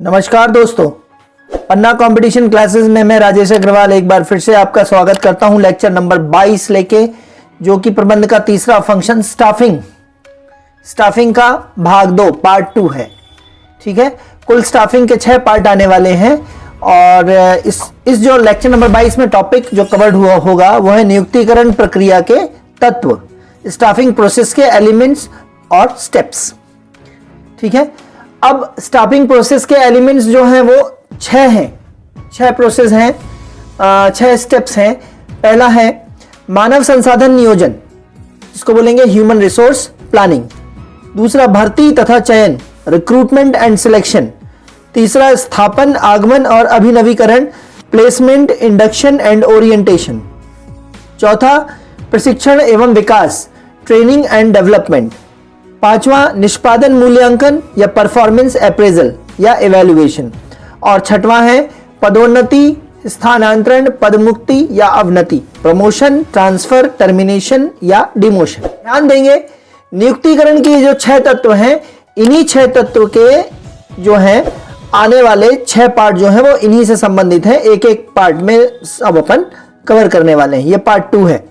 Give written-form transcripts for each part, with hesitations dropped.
नमस्कार दोस्तों, पन्ना competition classes में मैं राजेश अग्रवाल एक बार फिर से आपका स्वागत करता हूं लेक्चर नंबर 22 लेके, जो कि प्रबंध का तीसरा फंक्शन स्टाफिंग का भाग 2 पार्ट 2 है। ठीक है, कुल स्टाफिंग के 6 पार्ट आने वाले हैं और इस जो लेक्चर नंबर 22 में टॉपिक जो कवर्ड हुआ होगा वो है नियुक्तिकरण प्रक्रिया के तत्व, स्टाफिंग प्रोसेस के एलिमेंट्स और स्टेप्स। ठीक है, अब स्टाफिंग प्रोसेस के एलिमेंट्स जो हैं वो 6 हैं, 6 प्रोसेस हैं, 6 स्टेप्स हैं। पहला है मानव संसाधन नियोजन, जिसको बोलेंगे ह्यूमन रिसोर्स प्लानिंग। दूसरा भर्ती तथा चयन, रिक्रूटमेंट एंड सिलेक्शन। तीसरा स्थापन, आगमन और अभिनवीकरण, प्लेसमेंट, इंडक्शन एंड ओरिएंटेशन। चौथा प्रशिक्षण एवं विकास, ट्रेनिंग एंड डेवलपमेंट। पांचवा निष्पादन मूल्यांकन या परफॉर्मेंस अप्रेजल या इवैल्यूएशन। और छठवां है पदोन्नति, स्थानांतरण, पदमुक्ति या अवनति, प्रमोशन, ट्रांसफर, टर्मिनेशन या डिमोशन। ध्यान देंगे, नियुक्तिकरण के जो 6 तत्व हैं, इन्हीं 6 तत्व के जो हैं आने वाले 6 पार्ट जो हैं वो इन्हीं से संबंधित हैं। एक एक पार्ट में अब अपन कवर करने वाले हैं। ये पार्ट 2 है।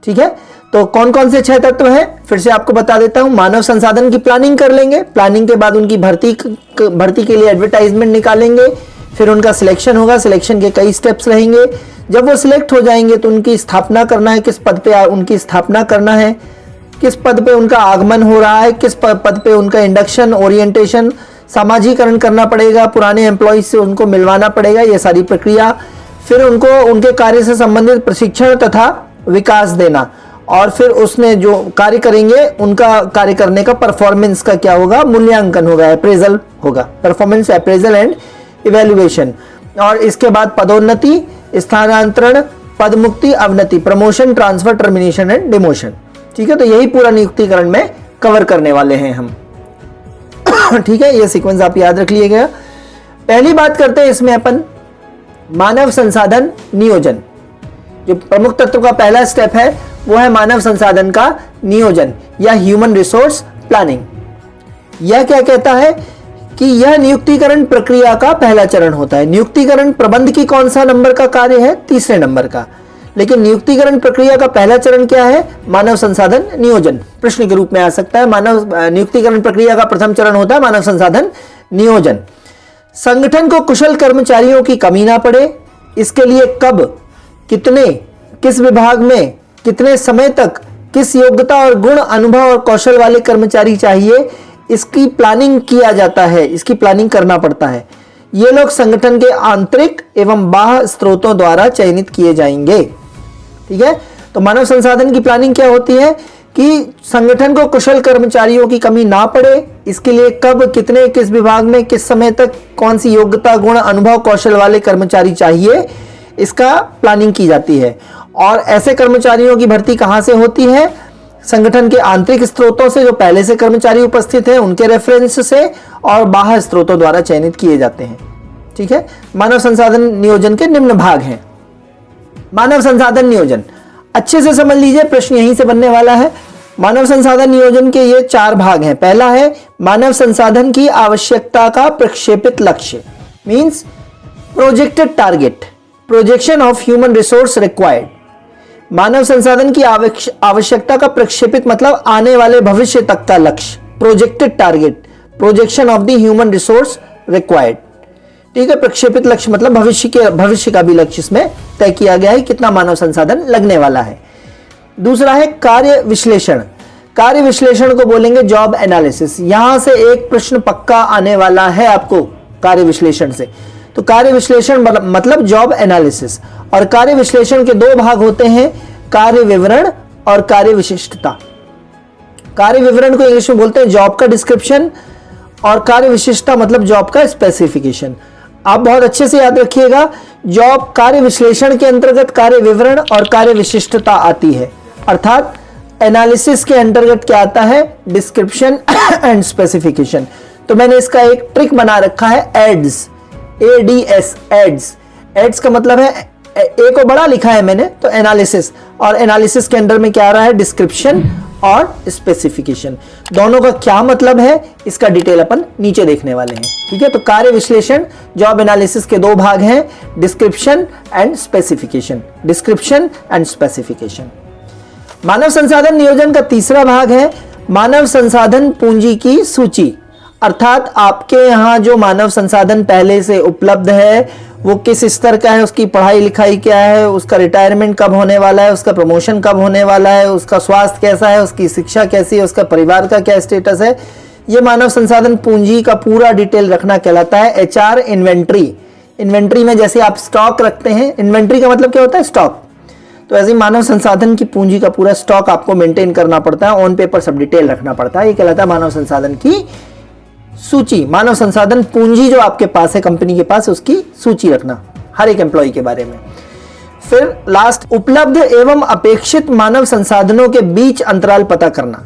ठीक है, तो कौन कौन से 6 तत्व हैं फिर से आपको बता देता हूं। मानव संसाधन की प्लानिंग कर लेंगे, प्लानिंग के बाद उनकी भर्ती के लिए एडवर्टाइजमेंट निकालेंगे, फिर उनका सिलेक्शन होगा, सिलेक्शन के कई स्टेप्स रहेंगे। जब वो सिलेक्ट हो जाएंगे तो उनकी स्थापना करना है, किस पद पे उनकी स्थापना करना है, किस पद पे उनका आगमन हो रहा है, किस पद पे उनका इंडक्शन, ओरिएंटेशन, समाजीकरण करना पड़ेगा, पुराने एम्प्लॉइज से उनको मिलवाना पड़ेगा, ये सारी प्रक्रिया। फिर उनको उनके कार्य से संबंधित प्रशिक्षण तथा विकास देना, और फिर उसने जो कार्य करेंगे उनका कार्य करने का परफॉर्मेंस का क्या होगा, मूल्यांकन होगा, अप्रेजल होगा, परफॉर्मेंस अप्रेजल एंड इवैल्यूएशन। और इसके बाद पदोन्नति, स्थानांतरण, पदमुक्ति, अवनति, promotion, transfer, termination and demotion. ठीक है, तो यही पूरा नियुक्तिकरण में कवर करने वाले हैं हम। ठीक है, ये सीक्वेंस आप याद रख लीजिएगा। पहली बात करते हैं इसमें अपन मानव संसाधन नियोजन। जो प्रमुख तत्व का पहला स्टेप है वो है मानव संसाधन का नियोजन या ह्यूमन रिसोर्स प्लानिंग। यह क्या कहता है कि यह नियुक्तिकरण प्रक्रिया का पहला चरण होता है। नियुक्तिकरण प्रबंध की कौन सा नंबर का कार्य है, 3रे नंबर का, लेकिन नियुक्तिकरण प्रक्रिया का पहला चरण क्या है, मानव संसाधन नियोजन। प्रश्न के रूप में आ सकता है। मानव नियुक्तिकरण प्रक्रिया का प्रथम चरण होता है मानव संसाधन नियोजन। संगठन को कुशल कर्मचारियों की कमी ना पड़े, इसके लिए कब, कितने, किस विभाग में, कितने समय तक, किस योग्यता और गुण, अनुभव और कौशल वाले कर्मचारी चाहिए, इसकी प्लानिंग किया जाता है, इसकी प्लानिंग करना पड़ता है। ये लोग संगठन के आंतरिक एवं बाह्य स्रोतों द्वारा चयनित किए जाएंगे। ठीक है, तो मानव संसाधन की प्लानिंग क्या होती है कि संगठन को कुशल कर्मचारियों की कमी ना पड़े, इसके लिए कब, कितने, किस विभाग में, किस समय तक, कौन सी योग्यता, गुण, अनुभव, कौशल वाले कर्मचारी चाहिए, इसका प्लानिंग की जाती है। और ऐसे कर्मचारियों की भर्ती कहां से होती है, संगठन के आंतरिक स्रोतों से, जो पहले से कर्मचारी उपस्थित हैं उनके रेफरेंस से, और बाह्य स्रोतों द्वारा चयनित किए जाते हैं। ठीक है, मानव संसाधन नियोजन के निम्न भाग हैं। मानव संसाधन नियोजन अच्छे से समझ लीजिए, प्रश्न यहीं से बनने वाला है। मानव संसाधन नियोजन के ये 4 भाग हैं। पहला है मानव संसाधन की आवश्यकता का प्रक्षेपित लक्ष्य, means projected target, projection of human resource required. मानव संसाधन की आवश्यकता का प्रक्षेपित मतलब आने वाले भविष्य तक का लक्ष्य, projected target, projection of the human resource required. ठीक है, प्रक्षेपित लक्ष्य मतलब भविष्य का भी लक्ष्य इसमें तय किया गया है, कितना मानव संसाधन लगने वाला है। दूसरा है कार्य विश्लेषण। कार्य विश्लेषण को बोलेंगे जॉब एनालिसिस। यहां से एक प्रश्न पक्का आने वाला है आपको कार्य विश्लेषण से। तो कार्य विश्लेषण मतलब जॉब एनालिसिस। और कार्य विश्लेषण के 2 भाग होते हैं, कार्य विवरण और कार्य विशिष्टता। कार्य विवरण को इंग्लिश में बोलते हैं जॉब का डिस्क्रिप्शन, और कार्य विशिष्टता मतलब जॉब का स्पेसिफिकेशन। आप बहुत अच्छे से याद रखिएगा, जॉब कार्य विश्लेषण के अंतर्गत कार्य विवरण और कार्य विशिष्टता आती है, अर्थात एनालिसिस के अंतर्गत क्या आता है, डिस्क्रिप्शन एंड स्पेसिफिकेशन। तो मैंने इसका एक ट्रिक बना रखा है, एड्स, ADS, एड्स। एड्स का मतलब है, ए को बड़ा लिखा है मैंने, तो एनालिसिस, और एनालिसिस के अंदर में क्या आ रहा है, डिस्क्रिप्शन और स्पेसिफिकेशन। दोनों का क्या मतलब है इसका डिटेल अपन नीचे देखने वाले हैं। ठीक है, तो कार्य विश्लेषण जॉब एनालिसिस के दो भाग हैं, description and specification. Description and specification. मानव संसाधन नियोजन का तीसरा भाग है मानव संसाधन पूंजी की सूची, अर्थात आपके यहाँ जो मानव संसाधन पहले से उपलब्ध है वो किस स्तर का है, उसकी पढ़ाई लिखाई क्या है, उसका रिटायरमेंट कब होने वाला है, उसका प्रमोशन कब होने वाला है, उसका स्वास्थ्य कैसा है, उसकी शिक्षा कैसी है, उसका परिवार का क्या स्टेटस है, ये मानव संसाधन पूंजी का पूरा डिटेल रखना कहलाता है एचआर इन्वेंट्री। इन्वेंट्री में जैसे आप स्टॉक रखते हैं, इन्वेंट्री का मतलब क्या होता है, स्टॉक, तो ऐसे मानव संसाधन की पूंजी का पूरा स्टॉक आपको मेंटेन करना पड़ता है, ऑन पेपर सब डिटेल रखना पड़ता है, ये कहलाता है मानव संसाधन की सूची। मानव संसाधन पूंजी जो आपके पास है, कंपनी के पास, उसकी सूची रखना हर एक एम्प्लॉय के बारे में। फिर लास्ट, उपलब्ध एवं अपेक्षित मानव संसाधनों के बीच अंतराल पता करना।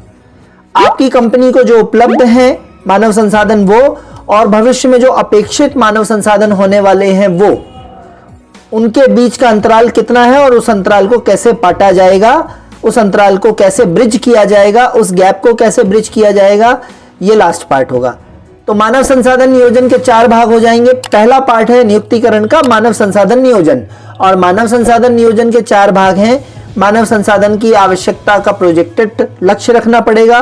आपकी कंपनी को जो उपलब्ध है मानव संसाधन वो, और भविष्य में जो अपेक्षित मानव संसाधन होने वाले हैं वो, उनके बीच का अंतराल कितना है और उस अंतराल को कैसे पाटा जाएगा, उस अंतराल को कैसे ब्रिज किया जाएगा, उस गैप को कैसे ब्रिज किया जाएगा, ये लास्ट पार्ट होगा। तो मानव संसाधन नियोजन के 4 भाग हो जाएंगे। पहला पार्ट है नियुक्तिकरण का मानव संसाधन नियोजन, और मानव संसाधन नियोजन के 4 भाग हैं। मानव संसाधन की आवश्यकता का प्रोजेक्टेड लक्ष्य रखना पड़ेगा,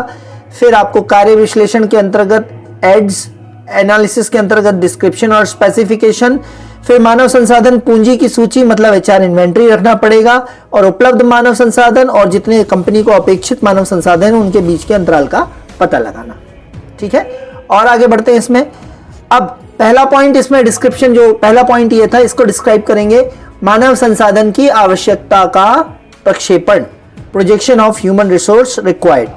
फिर आपको कार्य विश्लेषण के अंतर्गत एड्स, एनालिसिस के अंतर्गत डिस्क्रिप्शन और स्पेसिफिकेशन, फिर मानव संसाधन पूंजी की सूची मतलब एचआर इन्वेंट्री रखना पड़ेगा, और उपलब्ध मानव संसाधन और जितने कंपनी को अपेक्षित मानव संसाधन उनके बीच के अंतराल का पता लगाना। ठीक है, और आगे बढ़ते हैं इसमें। अब पहला पॉइंट इसमें डिस्क्रिप्शन, जो पहला पॉइंट ये था, इसको डिस्क्राइब करेंगे। मानव संसाधन की आवश्यकता का प्रक्षेपण, projection of human resource required.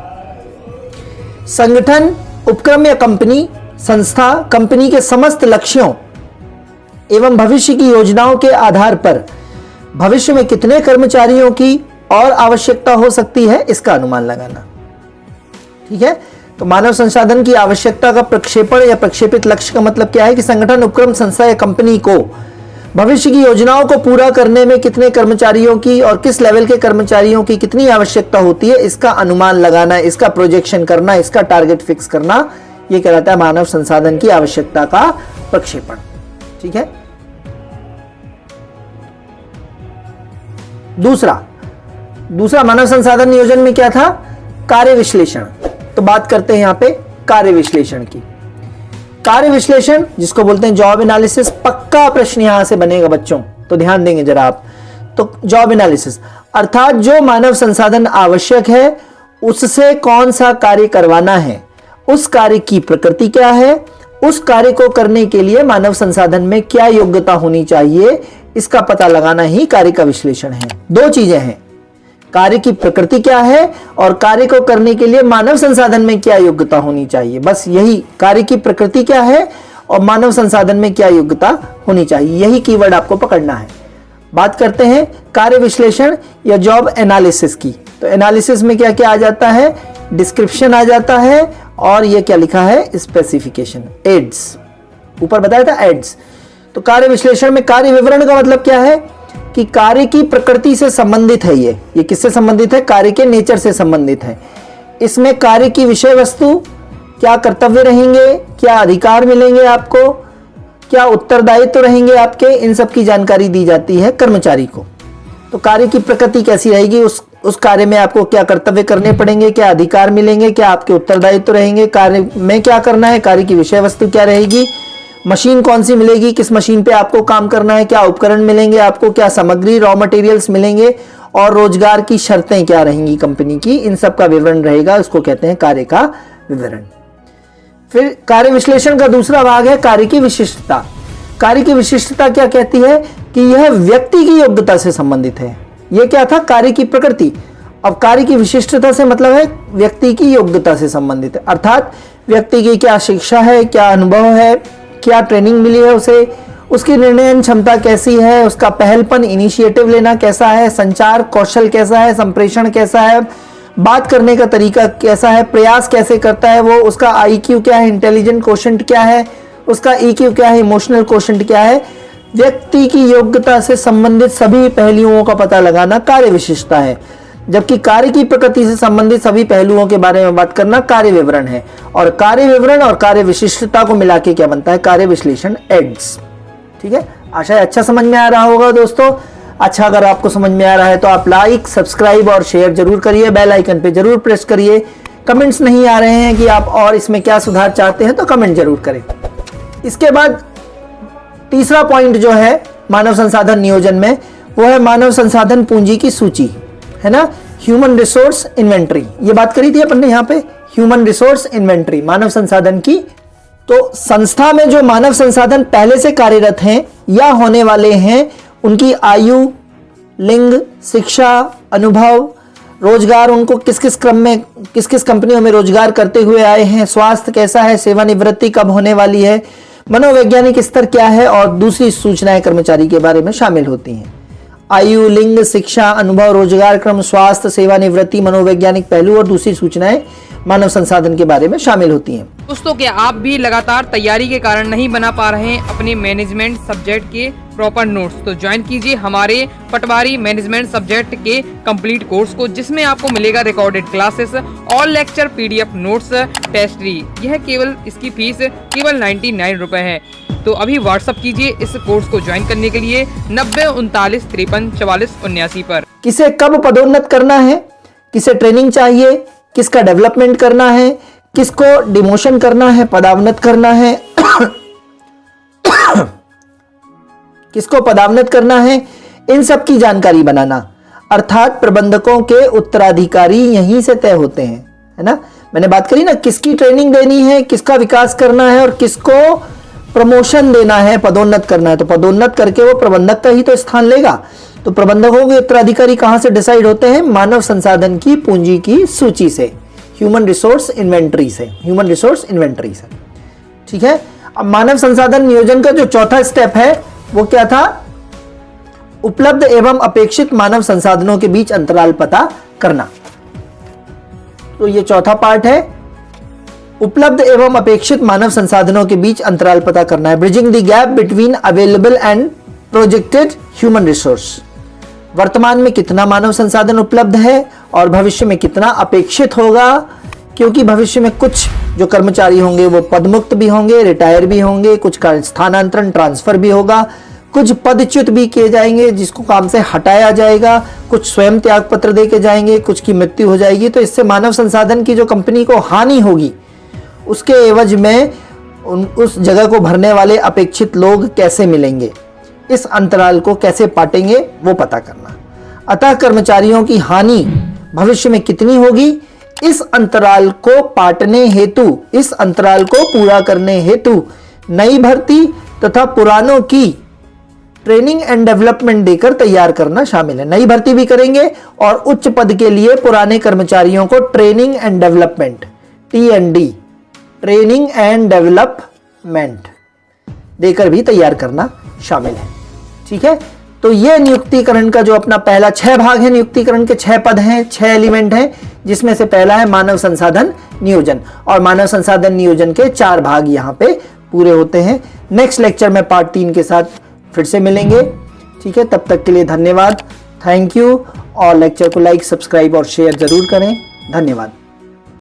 संगठन, उपक्रम या कंपनी, संस्था कंपनी के समस्त लक्ष्यों एवं भविष्य की योजनाओं के आधार पर भविष्य में कितने कर्मचारियों की और आवश्यकता हो सकती है इसका अनुमान लगाना। ठीक है, तो मानव संसाधन की आवश्यकता का प्रक्षेपण या प्रक्षेपित लक्ष्य का मतलब क्या है कि संगठन, उपक्रम, संस्था या कंपनी को भविष्य की योजनाओं को पूरा करने में कितने कर्मचारियों की और किस लेवल के कर्मचारियों की कितनी आवश्यकता होती है इसका अनुमान लगाना, इसका प्रोजेक्शन करना, इसका टारगेट फिक्स करना, यह कहलाता है मानव संसाधन की आवश्यकता का प्रक्षेपण। ठीक है, दूसरा मानव संसाधन नियोजन में क्या था, कार्य विश्लेषण। तो बात करते हैं यहां पे कार्य विश्लेषण की। कार्य विश्लेषण जिसको बोलते हैं जॉब एनालिसिस, पक्का प्रश्न यहां से बनेगा बच्चों, तो ध्यान देंगे जरा आप। तो जॉब एनालिसिस अर्थात जो मानव संसाधन आवश्यक है उससे कौन सा कार्य करवाना है, उस कार्य की प्रकृति क्या है, उस कार्य को करने के लिए मानव संसाधन में क्या योग्यता होनी चाहिए, इसका पता लगाना ही कार्य का विश्लेषण है। 2 चीजें हैं, कार्य की प्रकृति क्या है और कार्य को करने के लिए मानव संसाधन में क्या योग्यता होनी चाहिए। बस यही, कार्य की प्रकृति क्या है और मानव संसाधन में क्या योग्यता होनी चाहिए, यही कीवर्ड आपको पकड़ना है। बात करते हैं कार्य विश्लेषण या जॉब एनालिसिस की। तो एनालिसिस में क्या क्या आ जाता है, डिस्क्रिप्शन आ जाता है, और ये क्या लिखा है, स्पेसिफिकेशन, एड्स, ऊपर बताया था एड्स। तो कार्य विश्लेषण में कार्य विवरण का मतलब क्या है कि कार्य की प्रकृति से संबंधित है। ये किससे संबंधित है, कार्य के नेचर से संबंधित है। इसमें कार्य की विषय वस्तु, क्या कर्तव्य रहेंगे, क्या अधिकार मिलेंगे आपको, क्या उत्तरदायित्व रहेंगे आपके, इन सब की जानकारी दी जाती है कर्मचारी को। तो कार्य की प्रकृति कैसी रहेगी, उस कार्य में आपको क्या कर्तव्य करने पड़ेंगे, क्या अधिकार मिलेंगे, क्या आपके उत्तरदायित्व रहेंगे, कार्य में क्या करना है, कार्य की विषय वस्तु क्या रहेगी, मशीन कौन सी मिलेगी, किस मशीन पे आपको काम करना है, क्या उपकरण मिलेंगे आपको, क्या सामग्री रॉ मटेरियल्स मिलेंगे, और रोजगार की शर्तें क्या रहेंगी कंपनी की, इन सब का विवरण रहेगा, उसको कहते हैं कार्य का विवरण। फिर कार्य विश्लेषण का दूसरा भाग है कार्य की विशिष्टता। कार्य की विशिष्टता क्या कहती है कि यह व्यक्ति की योग्यता से संबंधित है। यह क्या था, कार्य की प्रकृति। अब कार्य की विशिष्टता से मतलब है व्यक्ति की योग्यता से संबंधित है, अर्थात व्यक्ति की क्या शिक्षा है, क्या अनुभव है, क्या ट्रेनिंग मिली है उसे, उसकी निर्णय क्षमता कैसी है, उसका पहलपन, इनिशिएटिव लेना कैसा है, संचार कौशल कैसा है, संप्रेषण कैसा है, बात करने का तरीका कैसा है, प्रयास कैसे करता है वो, उसका IQ क्या है, इंटेलिजेंट कोशेंट क्या है, उसका EQ क्या है, इमोशनल कोशेंट क्या है। व्यक्ति की योग्यता से संबंधित सभी पहलुओं का पता लगाना कार्य विशिष्टता है। जबकि कार्य की प्रकृति से संबंधित सभी पहलुओं के बारे में बात करना कार्य विवरण है। और कार्य विवरण और कार्य विशिष्टता को मिला के क्या बनता है? कार्य विश्लेषण एड्स। ठीक है, आशा है अच्छा समझ में आ रहा होगा दोस्तों। अच्छा, अगर आपको समझ में आ रहा है तो आप लाइक, सब्सक्राइब और शेयर जरूर करिए, बेल आइकन पे जरूर प्रेस करिए। कमेंट्स नहीं आ रहे हैं कि आप और इसमें क्या सुधार चाहते हैं तो कमेंट जरूर करें। इसके बाद तीसरा पॉइंट जो है मानव संसाधन नियोजन में, वो है मानव संसाधन पूंजी की सूची, है ना, ह्यूमन रिसोर्स इन्वेंटरी। ये बात करी थी अपन ने यहाँ पे, ह्यूमन रिसोर्स इन्वेंटरी, मानव संसाधन की। तो संस्था में जो मानव संसाधन पहले से कार्यरत हैं या होने वाले हैं, उनकी आयु, लिंग, शिक्षा, अनुभव, रोजगार, उनको किस किस क्रम में, किस किस कंपनियों में रोजगार करते हुए आए हैं, स्वास्थ्य कैसा है, सेवानिवृत्ति कब होने वाली है, मनोवैज्ञानिक स्तर क्या है, और दूसरी सूचनाएं कर्मचारी के बारे में शामिल होती हैं। आयु, लिंग, शिक्षा, अनुभव, रोजगार क्रम, स्वास्थ्य, सेवानिवृत्ति, मनोवैज्ञानिक पहलू और दूसरी सूचनाएं मानव संसाधन के बारे में शामिल होती हैं। दोस्तों, क्या आप भी लगातार तैयारी के कारण नहीं बना पा रहे हैं अपने मैनेजमेंट सब्जेक्ट के प्रॉपर नोट्स? तो ज्वाइन कीजिए हमारे पटवारी मैनेजमेंट सब्जेक्ट के कंप्लीट कोर्स को, जिसमें आपको मिलेगा recorded classes, all lecture, PDF notes, टेस्टरी। यह केवल, इसकी फीस केवल 99 रुपए है। तो अभी व्हाट्सअप कीजिए इस कोर्स को ज्वाइन करने के लिए 90 39 53 44 79 पर। किसे कब पदोन्नत करना है, किसे ट्रेनिंग चाहिए, किसका डेवलपमेंट करना है, किसको डिमोशन करना है, पदावनत करना है किसको पदावनत करना है, इन सब की जानकारी बनाना। अर्थात प्रबंधकों के उत्तराधिकारी यहीं से तय होते हैं, है ना। मैंने बात करी ना, किसकी ट्रेनिंग देनी है, किसका विकास करना है और किसको प्रमोशन देना है, पदोन्नत करना है। तो पदोन्नत करके वो प्रबंधक का ही तो स्थान लेगा। तो प्रबंधकों के उत्तराधिकारी कहां से डिसाइड होते हैं? मानव संसाधन की पूंजी की सूची से, ह्यूमन रिसोर्स इन्वेंटरी से, ह्यूमन रिसोर्स इन्वेंटरी से। ठीक है, अब मानव संसाधन नियोजन का जो चौथा स्टेप है वो क्या था? उपलब्ध एवं अपेक्षित मानव संसाधनों के बीच अंतराल पता करना। तो ये चौथा पार्ट है, उपलब्ध एवं अपेक्षित मानव संसाधनों के बीच अंतराल पता करना है। Bridging the gap between available and projected human resource. वर्तमान में कितना मानव संसाधन उपलब्ध है और भविष्य में कितना अपेक्षित होगा, क्योंकि भविष्य में कुछ जो कर्मचारी होंगे वो पदमुक्त भी होंगे, रिटायर भी होंगे, कुछ का स्थानांतरण, ट्रांसफर भी होगा, कुछ पदच्युत भी किए जाएंगे जिसको काम से हटाया जाएगा, कुछ स्वयं त्याग पत्र दे के जाएंगे, कुछ की मृत्यु हो जाएगी। तो इससे मानव संसाधन की जो कंपनी को हानि होगी, उसके एवज में उस जगह को भरने वाले अपेक्षित लोग कैसे मिलेंगे, इस अंतराल को कैसे पाटेंगे, वो पता करना। अतः कर्मचारियों की हानि भविष्य में कितनी होगी, इस अंतराल को पाटने हेतु, इस अंतराल को पूरा करने हेतु नई भर्ती तथा पुरानों की ट्रेनिंग एंड डेवलपमेंट देकर तैयार करना शामिल है। नई भर्ती भी करेंगे और उच्च पद के लिए पुराने कर्मचारियों को training and development, TND, training and development देकर भी तैयार करना शामिल है। ठीक है, तो ये नियुक्तिकरण का जो अपना पहला 6 भाग है, नियुक्तिकरण के 6 पद हैं, 6 एलिमेंट हैं, जिसमें से पहला है मानव संसाधन नियोजन। और मानव संसाधन नियोजन के 4 भाग यहां पे पूरे होते हैं। नेक्स्ट लेक्चर में पार्ट 3 के साथ फिर से मिलेंगे। ठीक है, तब तक के लिए धन्यवाद, थैंक यू। और लेक्चर को लाइक, सब्सक्राइब और शेयर जरूर करें। धन्यवाद।